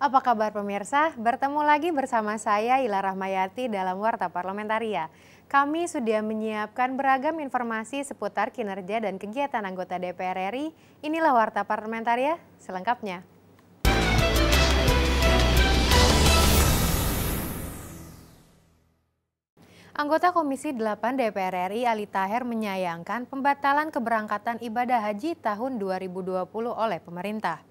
Apa kabar pemirsa? Bertemu lagi bersama saya Ila Rahmayati dalam Warta Parlamentaria. Kami sudah menyiapkan beragam informasi seputar kinerja dan kegiatan anggota DPR RI. Inilah Warta Parlamentaria selengkapnya. Anggota Komisi 8 DPR RI Ali Taher menyayangkan pembatalan keberangkatan ibadah haji tahun 2020 oleh pemerintah.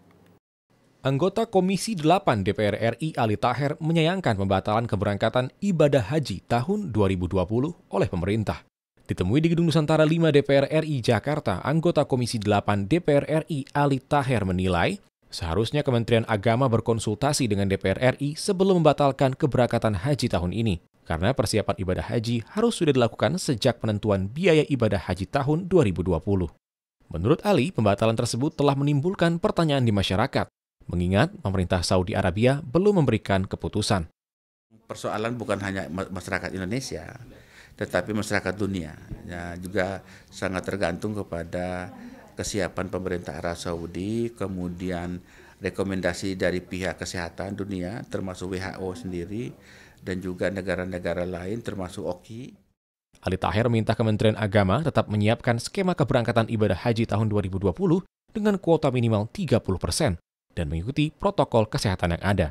Anggota Komisi 8 DPR RI Ali Taher menyayangkan pembatalan keberangkatan ibadah haji tahun 2020 oleh pemerintah. Ditemui di Gedung Nusantara 5 DPR RI Jakarta, anggota Komisi 8 DPR RI Ali Taher menilai seharusnya Kementerian Agama berkonsultasi dengan DPR RI sebelum membatalkan keberangkatan haji tahun ini. Karena persiapan ibadah haji harus sudah dilakukan sejak penentuan biaya ibadah haji tahun 2020. Menurut Ali, pembatalan tersebut telah menimbulkan pertanyaan di masyarakat, mengingat pemerintah Saudi Arabia belum memberikan keputusan. Persoalan bukan hanya masyarakat Indonesia, tetapi masyarakat dunia. Ya, juga sangat tergantung kepada kesiapan pemerintah Arab Saudi, kemudian rekomendasi dari pihak kesehatan dunia, termasuk WHO sendiri, dan juga negara-negara lain termasuk OKI. Ali Taher minta Kementerian Agama tetap menyiapkan skema keberangkatan ibadah haji tahun 2020 dengan kuota minimal 30% dan mengikuti protokol kesehatan yang ada.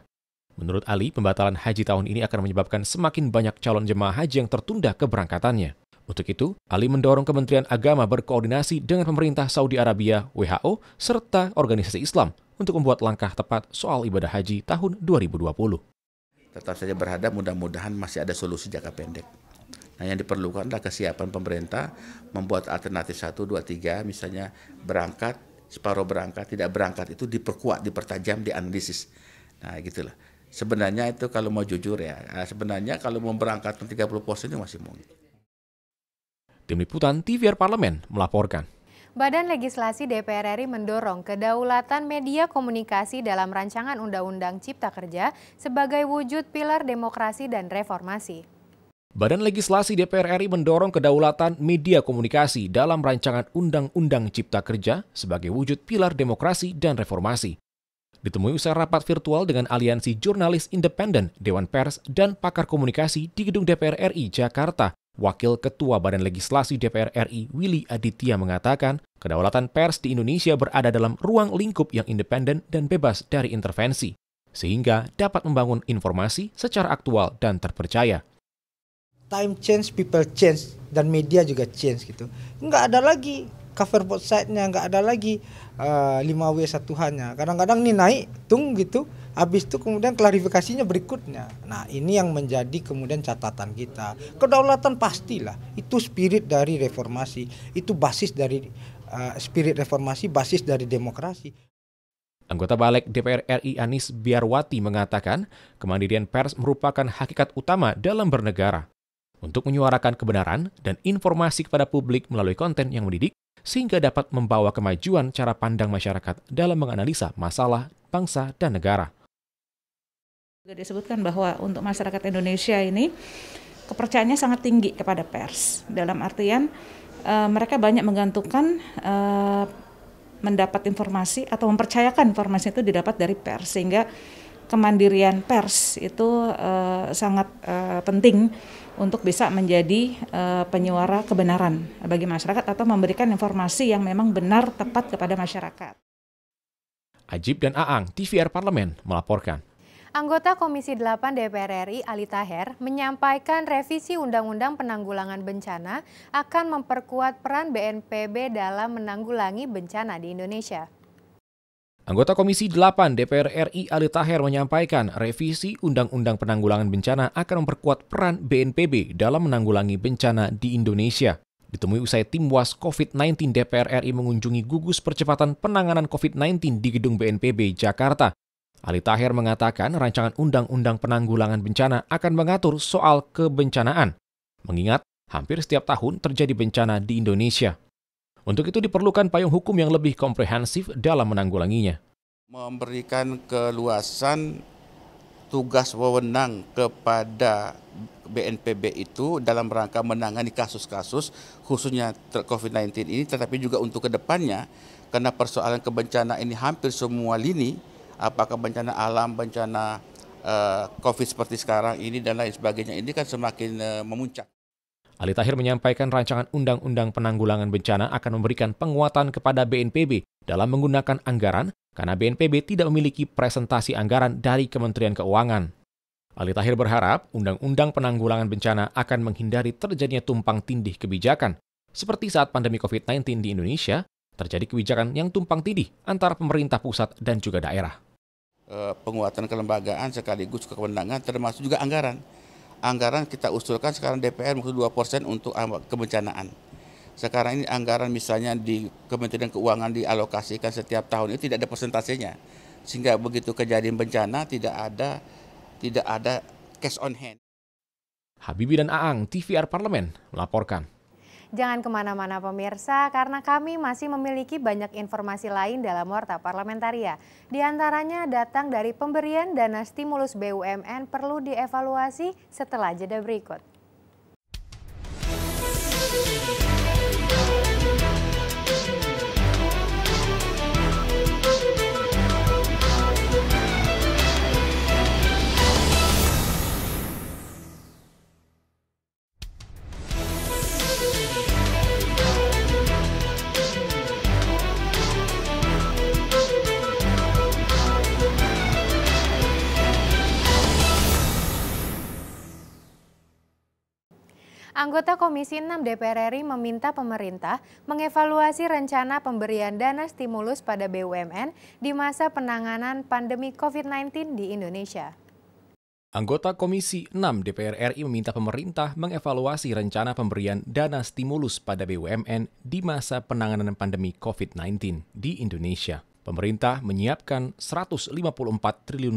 Menurut Ali, pembatalan haji tahun ini akan menyebabkan semakin banyak calon jemaah haji yang tertunda keberangkatannya. Untuk itu, Ali mendorong Kementerian Agama berkoordinasi dengan pemerintah Saudi Arabia, WHO, serta organisasi Islam untuk membuat langkah tepat soal ibadah haji tahun 2020. Tetap saja berharap mudah-mudahan masih ada solusi jangka pendek. Nah, yang diperlukan adalah kesiapan pemerintah membuat alternatif 1, 2, 3, misalnya berangkat, separuh berangkat, tidak berangkat itu diperkuat, dipertajam, dianalisis. Nah, gitulah. Sebenarnya itu kalau mau jujur ya, sebenarnya kalau mau berangkat 30% itu masih mungkin. Tim Liputan TVR Parlemen melaporkan. Badan Legislasi DPR RI mendorong kedaulatan media komunikasi dalam rancangan Undang-Undang Cipta Kerja sebagai wujud pilar demokrasi dan reformasi. Badan Legislasi DPR RI mendorong kedaulatan media komunikasi dalam rancangan Undang-Undang Cipta Kerja sebagai wujud pilar demokrasi dan reformasi. Ditemui usai rapat virtual dengan Aliansi Jurnalis Independen, Dewan Pers, dan pakar komunikasi di Gedung DPR RI Jakarta, Wakil Ketua Badan Legislasi DPR RI Willy Aditya mengatakan, kedaulatan pers di Indonesia berada dalam ruang lingkup yang independen dan bebas dari intervensi, sehingga dapat membangun informasi secara aktual dan terpercaya. Time change, people change, dan media juga change gitu. Nggak ada lagi cover both side-nya, nggak ada lagi 5W1H-nya. Kadang-kadang nih naik, tung gitu, habis itu kemudian klarifikasinya berikutnya. Nah, ini yang menjadi kemudian catatan kita. Kedaulatan pastilah, itu spirit dari reformasi, itu basis dari spirit reformasi, basis dari demokrasi. Anggota Balik DPR RI Anis Biarwati mengatakan, kemandirian pers merupakan hakikat utama dalam bernegara. Untuk menyuarakan kebenaran dan informasi kepada publik melalui konten yang mendidik, sehingga dapat membawa kemajuan cara pandang masyarakat dalam menganalisa masalah bangsa dan negara. Disebutkan bahwa untuk masyarakat Indonesia ini kepercayaannya sangat tinggi kepada pers. Dalam artian mereka banyak menggantungkan mendapat informasi atau mempercayakan informasi itu didapat dari pers, sehingga kemandirian pers itu sangat penting untuk bisa menjadi penyuara kebenaran bagi masyarakat atau memberikan informasi yang memang benar tepat kepada masyarakat. Ajib dan Aang, TVR Parlemen melaporkan. Anggota Komisi 8 DPR RI Ali Taher menyampaikan revisi Undang-Undang Penanggulangan Bencana akan memperkuat peran BNPB dalam menanggulangi bencana di Indonesia. Anggota Komisi 8 DPR RI Ali Taher menyampaikan revisi Undang-Undang Penanggulangan Bencana akan memperkuat peran BNPB dalam menanggulangi bencana di Indonesia. Ditemui usai tim WAS COVID-19 DPR RI mengunjungi gugus percepatan penanganan COVID-19 di Gedung BNPB Jakarta. Ali Taher mengatakan rancangan Undang-Undang Penanggulangan Bencana akan mengatur soal kebencanaan, mengingat hampir setiap tahun terjadi bencana di Indonesia. Untuk itu diperlukan payung hukum yang lebih komprehensif dalam menanggulanginya. Memberikan keluasan tugas wewenang kepada BNPB itu dalam rangka menangani kasus-kasus khususnya COVID-19 ini, tetapi juga untuk kedepannya, karena persoalan kebencanaan ini hampir semua lini apakah bencana alam, bencana COVID seperti sekarang ini dan lain sebagainya, ini kan semakin memuncak. Ali Tahir menyampaikan rancangan Undang-Undang Penanggulangan Bencana akan memberikan penguatan kepada BNPB dalam menggunakan anggaran karena BNPB tidak memiliki presentasi anggaran dari Kementerian Keuangan. Ali Tahir berharap Undang-Undang Penanggulangan Bencana akan menghindari terjadinya tumpang tindih kebijakan, seperti saat pandemi COVID-19 di Indonesia, terjadi kebijakan yang tumpang tindih antara pemerintah pusat dan juga daerah. Penguatan kelembagaan sekaligus kewenangan termasuk juga anggaran. Anggaran kita usulkan sekarang DPR 2% untuk kebencanaan. Sekarang ini anggaran misalnya di Kementerian Keuangan dialokasikan setiap tahun itu tidak ada persentasenya. Sehingga begitu kejadian bencana tidak ada cash on hand. Habibie dan Aang, TVR Parlemen, melaporkan. Jangan kemana-mana pemirsa, karena kami masih memiliki banyak informasi lain dalam Warta Parlamentaria. Di antaranya datang dari pemberian dana stimulus BUMN perlu dievaluasi setelah jeda berikut. Anggota Komisi 6 DPR RI meminta pemerintah mengevaluasi rencana pemberian dana stimulus pada BUMN di masa penanganan pandemi COVID-19 di Indonesia. Anggota Komisi 6 DPR RI meminta pemerintah mengevaluasi rencana pemberian dana stimulus pada BUMN di masa penanganan pandemi COVID-19 di Indonesia. Pemerintah menyiapkan Rp154 triliun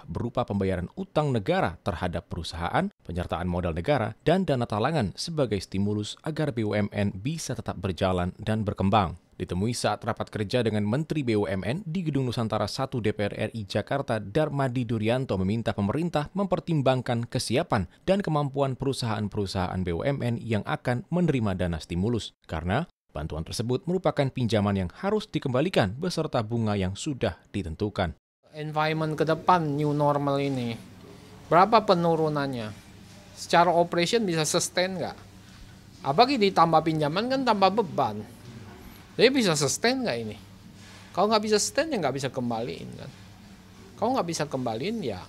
berupa pembayaran utang negara terhadap perusahaan, penyertaan modal negara, dan dana talangan sebagai stimulus agar BUMN bisa tetap berjalan dan berkembang. Ditemui saat rapat kerja dengan Menteri BUMN di Gedung Nusantara 1 DPR RI Jakarta, Darmadi Durianto meminta pemerintah mempertimbangkan kesiapan dan kemampuan perusahaan-perusahaan BUMN yang akan menerima dana stimulus. Karena bantuan tersebut merupakan pinjaman yang harus dikembalikan beserta bunga yang sudah ditentukan. Environment ke depan new normal ini, berapa penurunannya? Secara operation bisa sustain nggak? Apalagi ditambah pinjaman kan tambah beban. Jadi bisa sustain nggak ini? Kalau nggak bisa sustain ya nggak bisa kembaliin kan? Kalau nggak bisa kembaliin ya.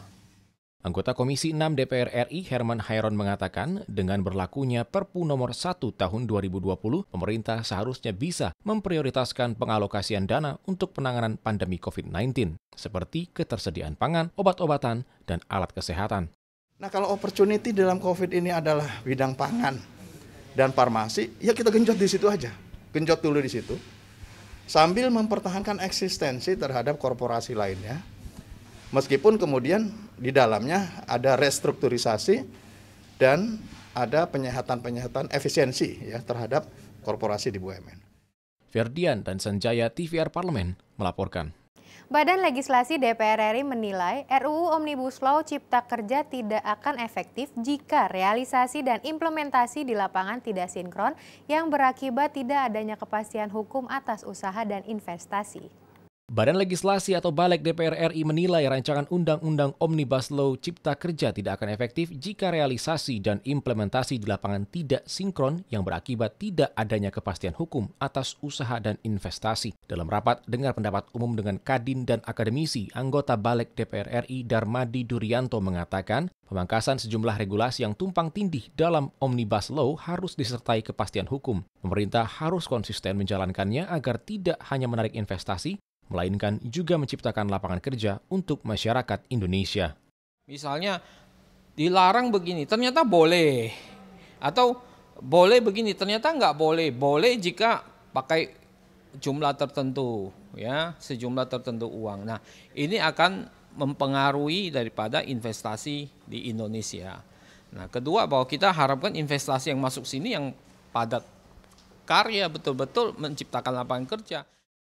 Anggota Komisi 6 DPR RI Herman Hairon mengatakan dengan berlakunya Perpu nomor 1 tahun 2020, pemerintah seharusnya bisa memprioritaskan pengalokasian dana untuk penanganan pandemi COVID-19, seperti ketersediaan pangan, obat-obatan, dan alat kesehatan. Nah, kalau opportunity dalam COVID ini adalah bidang pangan dan farmasi, ya kita genjot di situ aja. Genjot dulu di situ. Sambil mempertahankan eksistensi terhadap korporasi lainnya. Meskipun kemudian di dalamnya ada restrukturisasi dan ada penyehatan efisiensi ya terhadap korporasi di BUMN. Ferdian dan Sanjaya, TVR Parlemen, melaporkan. Badan Legislasi DPR RI menilai RUU Omnibus Law Cipta Kerja tidak akan efektif jika realisasi dan implementasi di lapangan tidak sinkron yang berakibat tidak adanya kepastian hukum atas usaha dan investasi. Badan Legislasi atau Balek DPR RI menilai rancangan Undang-Undang Omnibus Law Cipta Kerja tidak akan efektif jika realisasi dan implementasi di lapangan tidak sinkron yang berakibat tidak adanya kepastian hukum atas usaha dan investasi. Dalam rapat dengar pendapat umum dengan Kadin dan akademisi, anggota Balek DPR RI Darmadi Durianto mengatakan pemangkasan sejumlah regulasi yang tumpang tindih dalam Omnibus Law harus disertai kepastian hukum. Pemerintah harus konsisten menjalankannya agar tidak hanya menarik investasi, melainkan juga menciptakan lapangan kerja untuk masyarakat Indonesia. Misalnya dilarang begini, ternyata boleh. Atau boleh begini, ternyata nggak boleh. Boleh jika pakai jumlah tertentu, ya, sejumlah tertentu uang. Nah, ini akan mempengaruhi daripada investasi di Indonesia. Nah, kedua bahwa kita harapkan investasi yang masuk sini yang padat karya betul-betul menciptakan lapangan kerja.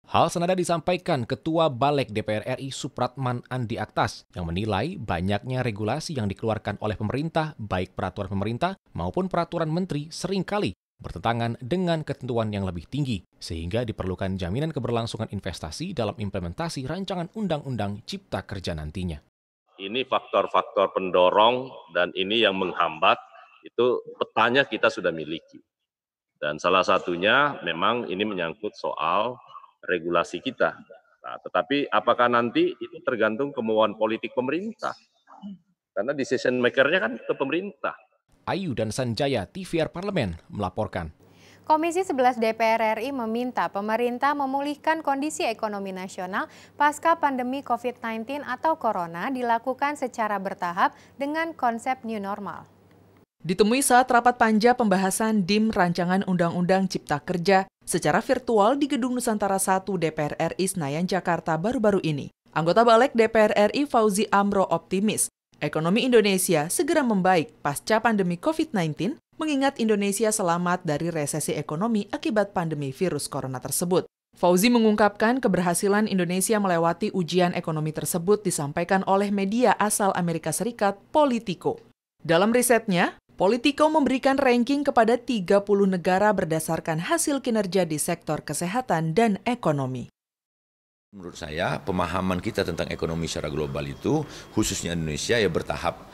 Hal senada disampaikan Ketua Balek DPR RI Supratman Andi Aktas yang menilai banyaknya regulasi yang dikeluarkan oleh pemerintah, baik peraturan pemerintah maupun peraturan menteri seringkali bertentangan dengan ketentuan yang lebih tinggi, sehingga diperlukan jaminan keberlangsungan investasi dalam implementasi rancangan Undang-Undang Cipta Kerja nantinya. Ini faktor-faktor pendorong dan ini yang menghambat, itu petanya kita sudah miliki. Dan salah satunya memang ini menyangkut soal regulasi kita. Nah, tetapi apakah nanti itu tergantung kemauan politik pemerintah? Karena decision maker-nya kan ke pemerintah. Ayu dan Sanjaya, TVR Parlemen, melaporkan. Komisi 11 DPR RI meminta pemerintah memulihkan kondisi ekonomi nasional pasca pandemi COVID-19 atau corona dilakukan secara bertahap dengan konsep new normal. Ditemui saat rapat panja pembahasan DIM Rancangan Undang-Undang Cipta Kerja secara virtual di Gedung Nusantara 1 DPR RI Senayan, Jakarta baru-baru ini, anggota Balik DPR RI Fauzi Amro optimis ekonomi Indonesia segera membaik pasca pandemi COVID-19, mengingat Indonesia selamat dari resesi ekonomi akibat pandemi virus corona tersebut. Fauzi mengungkapkan keberhasilan Indonesia melewati ujian ekonomi tersebut disampaikan oleh media asal Amerika Serikat, Politico. Dalam risetnya, Politico memberikan ranking kepada 30 negara berdasarkan hasil kinerja di sektor kesehatan dan ekonomi. Menurut saya, pemahaman kita tentang ekonomi secara global itu, khususnya Indonesia, ya bertahap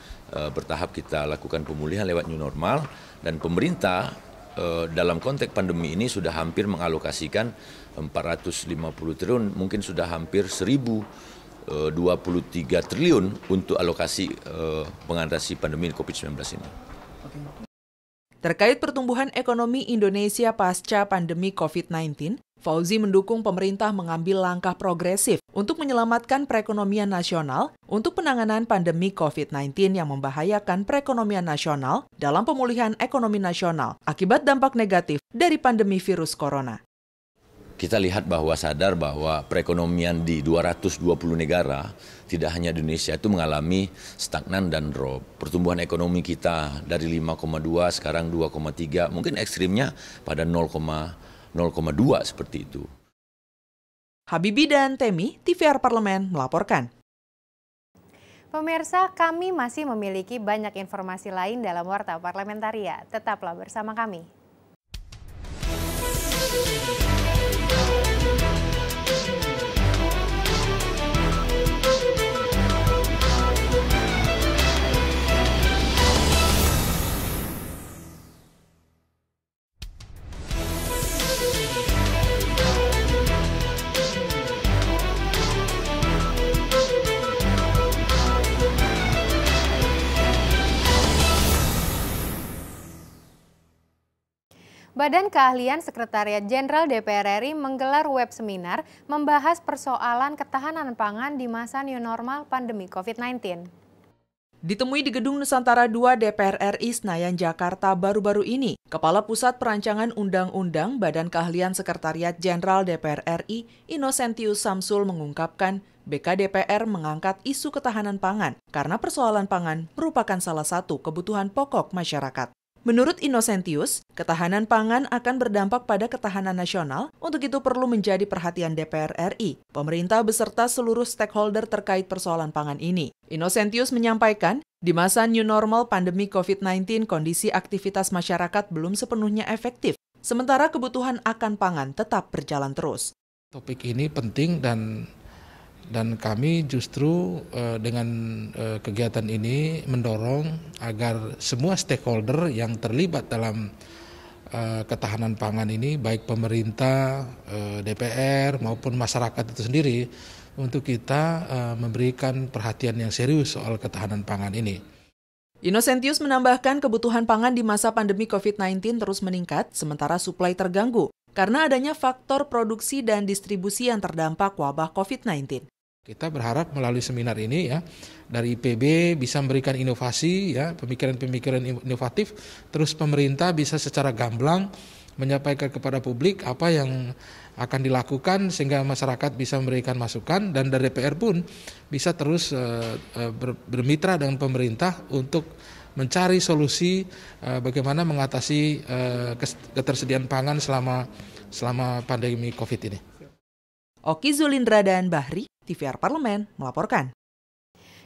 kita lakukan pemulihan lewat new normal, dan pemerintah dalam konteks pandemi ini sudah hampir mengalokasikan 450 triliun, mungkin sudah hampir 1.023 triliun untuk alokasi mengatasi pandemi COVID-19 ini. Terkait pertumbuhan ekonomi Indonesia pasca pandemi COVID-19, Fauzi mendukung pemerintah mengambil langkah progresif untuk menyelamatkan perekonomian nasional untuk penanganan pandemi COVID-19 yang membahayakan perekonomian nasional dalam pemulihan ekonomi nasional akibat dampak negatif dari pandemi virus corona. Kita lihat sadar bahwa perekonomian di 220 negara, tidak hanya Indonesia, itu mengalami stagnan dan drop. Pertumbuhan ekonomi kita dari 5,2 sekarang 2,3, mungkin ekstrimnya pada 0,2 seperti itu. Habibie dan Temi, TVR Parlemen melaporkan. Pemirsa, kami masih memiliki banyak informasi lain dalam Warta Parlamentaria. Tetaplah bersama kami. Badan Keahlian Sekretariat Jenderal DPR RI menggelar web seminar membahas persoalan ketahanan pangan di masa new normal pandemi COVID-19. Ditemui di Gedung Nusantara 2 DPR RI Senayan, Jakarta baru-baru ini, Kepala Pusat Perancangan Undang-Undang Badan Keahlian Sekretariat Jenderal DPR RI, Innocentius Samsul mengungkapkan BKDPR mengangkat isu ketahanan pangan karena persoalan pangan merupakan salah satu kebutuhan pokok masyarakat. Menurut Innocentius, ketahanan pangan akan berdampak pada ketahanan nasional, untuk itu perlu menjadi perhatian DPR RI, pemerintah beserta seluruh stakeholder terkait persoalan pangan ini. Innocentius menyampaikan, di masa new normal pandemi COVID-19, kondisi aktivitas masyarakat belum sepenuhnya efektif, sementara kebutuhan akan pangan tetap berjalan terus. Topik ini penting dan kami justru dengan kegiatan ini mendorong agar semua stakeholder yang terlibat dalam ketahanan pangan ini, baik pemerintah, DPR maupun masyarakat itu sendiri, untuk kita memberikan perhatian yang serius soal ketahanan pangan ini. Innocentius menambahkan kebutuhan pangan di masa pandemi COVID-19 terus meningkat, sementara suplai terganggu karena adanya faktor produksi dan distribusi yang terdampak wabah COVID-19. Kita berharap melalui seminar ini ya, dari IPB bisa memberikan inovasi ya, pemikiran-pemikiran inovatif, terus pemerintah bisa secara gamblang menyampaikan kepada publik apa yang akan dilakukan sehingga masyarakat bisa memberikan masukan, dan dari DPR pun bisa terus bermitra dengan pemerintah untuk mencari solusi bagaimana mengatasi ketersediaan pangan selama pandemi Covid ini. Oki Zulindra dan Bahri, TVR Parlemen melaporkan.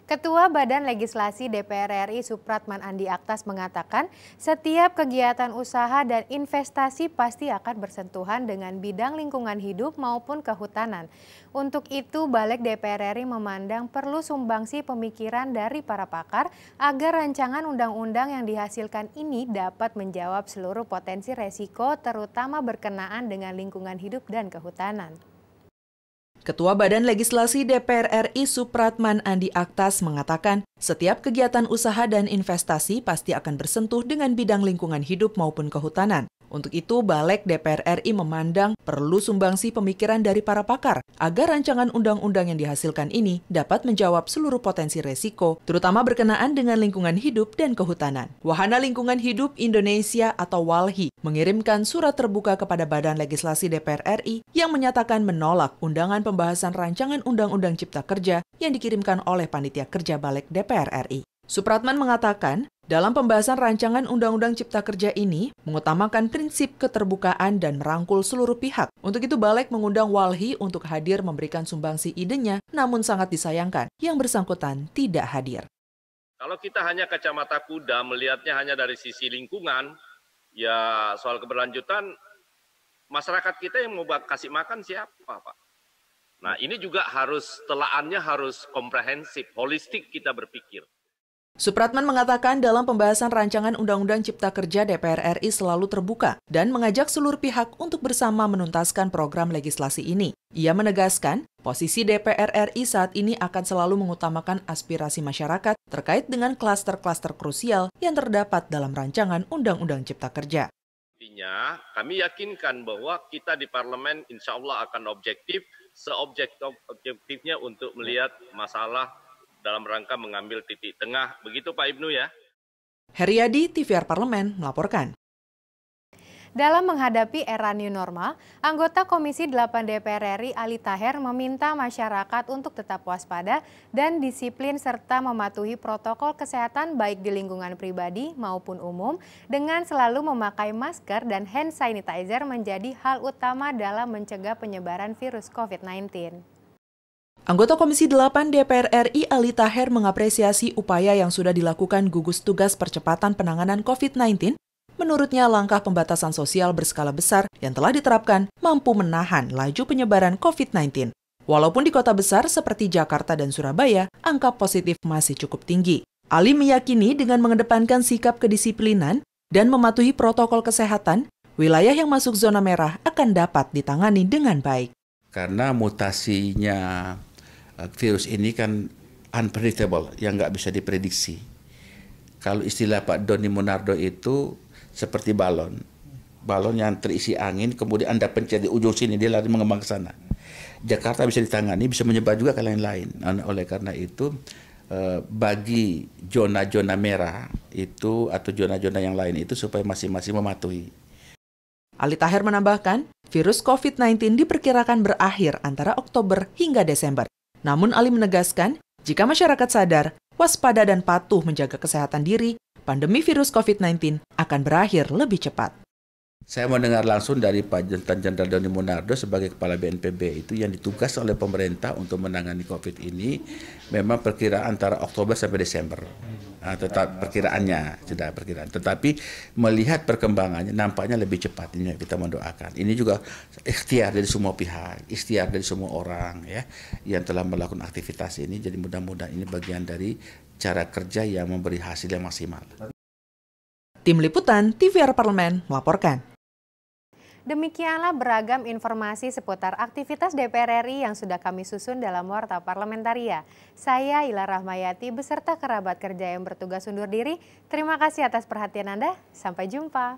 Ketua Badan Legislasi DPR RI Supratman Andi Aktas mengatakan setiap kegiatan usaha dan investasi pasti akan bersentuhan dengan bidang lingkungan hidup maupun kehutanan. Untuk itu, Balik DPR RI memandang perlu sumbangsi pemikiran dari para pakar agar rancangan undang-undang yang dihasilkan ini dapat menjawab seluruh potensi resiko terutama berkenaan dengan lingkungan hidup dan kehutanan. Ketua Badan Legislasi DPR RI Supratman Andi Aktas mengatakan, setiap kegiatan usaha dan investasi pasti akan bersentuh dengan bidang lingkungan hidup maupun kehutanan. Untuk itu, Balik DPR RI memandang perlu sumbangsi pemikiran dari para pakar agar rancangan undang-undang yang dihasilkan ini dapat menjawab seluruh potensi resiko, terutama berkenaan dengan lingkungan hidup dan kehutanan. Wahana Lingkungan Hidup Indonesia atau WALHI mengirimkan surat terbuka kepada Badan Legislasi DPR RI yang menyatakan menolak undangan pembahasan rancangan Undang-Undang Cipta Kerja yang dikirimkan oleh Panitia Kerja Balik DPR RI. Supratman mengatakan, dalam pembahasan rancangan Undang-Undang Cipta Kerja ini mengutamakan prinsip keterbukaan dan merangkul seluruh pihak. Untuk itu Balik mengundang WALHI untuk hadir memberikan sumbangsi idenya, namun sangat disayangkan yang bersangkutan tidak hadir. Kalau kita hanya kacamata kuda melihatnya hanya dari sisi lingkungan, ya soal keberlanjutan masyarakat kita yang mau kasih makan siapa, Pak? Nah, ini juga telaannya harus komprehensif, holistik kita berpikir. Supratman mengatakan dalam pembahasan rancangan Undang-Undang Cipta Kerja DPR RI selalu terbuka dan mengajak seluruh pihak untuk bersama menuntaskan program legislasi ini. Ia menegaskan, posisi DPR RI saat ini akan selalu mengutamakan aspirasi masyarakat terkait dengan klaster-klaster krusial yang terdapat dalam rancangan Undang-Undang Cipta Kerja. Intinya, kami yakinkan bahwa kita di parlemen insya Allah akan objektif, seobjektifnya untuk melihat masalah dalam rangka mengambil titik tengah. Begitu Pak Ibnu ya. Heriadi, TVR Parlemen, melaporkan. Dalam menghadapi era new normal, anggota Komisi 8 DPR RI Ali Taher meminta masyarakat untuk tetap waspada dan disiplin serta mematuhi protokol kesehatan baik di lingkungan pribadi maupun umum dengan selalu memakai masker dan hand sanitizer menjadi hal utama dalam mencegah penyebaran virus COVID-19. Anggota Komisi 8 DPR RI Ali Taher mengapresiasi upaya yang sudah dilakukan gugus tugas percepatan penanganan COVID-19. Menurutnya langkah pembatasan sosial berskala besar yang telah diterapkan mampu menahan laju penyebaran COVID-19. Walaupun di kota besar seperti Jakarta dan Surabaya, angka positif masih cukup tinggi. Ali meyakini dengan mengedepankan sikap kedisiplinan dan mematuhi protokol kesehatan, wilayah yang masuk zona merah akan dapat ditangani dengan baik. Karena mutasinya virus ini kan unpredictable, yang nggak bisa diprediksi. Kalau istilah Pak Doni Monardo itu seperti balon yang terisi angin, kemudian Anda pencet di ujung sini, dia lari mengembang ke sana. Jakarta bisa ditangani, bisa menyebar juga ke lain-lain. Oleh karena itu, bagi zona-zona merah itu atau zona-zona yang lain itu supaya masing-masing mematuhi. Ali Taher menambahkan, virus COVID-19 diperkirakan berakhir antara Oktober hingga Desember. Namun Ali menegaskan, jika masyarakat sadar, waspada dan patuh menjaga kesehatan diri, pandemi virus COVID-19 akan berakhir lebih cepat. Saya mendengar langsung dari Pak Jenderal Doni Monardo sebagai Kepala BNPB itu yang ditugas oleh pemerintah untuk menangani COVID ini memang perkiraan antara Oktober sampai Desember. Tetap perkiraannya, sudah perkiraan. Tetapi melihat perkembangannya nampaknya lebih cepat, ini kita mendoakan. Ini juga ikhtiar dari semua pihak, ikhtiar dari semua orang ya yang telah melakukan aktivitas ini. Jadi mudah-mudahan ini bagian dari cara kerja yang memberi hasil yang maksimal. Tim Liputan TVR Parlemen melaporkan. Demikianlah beragam informasi seputar aktivitas DPR RI yang sudah kami susun dalam Warta Parlamentaria. Saya Ila Rahmayati beserta kerabat kerja yang bertugas undur diri. Terima kasih atas perhatian Anda. Sampai jumpa.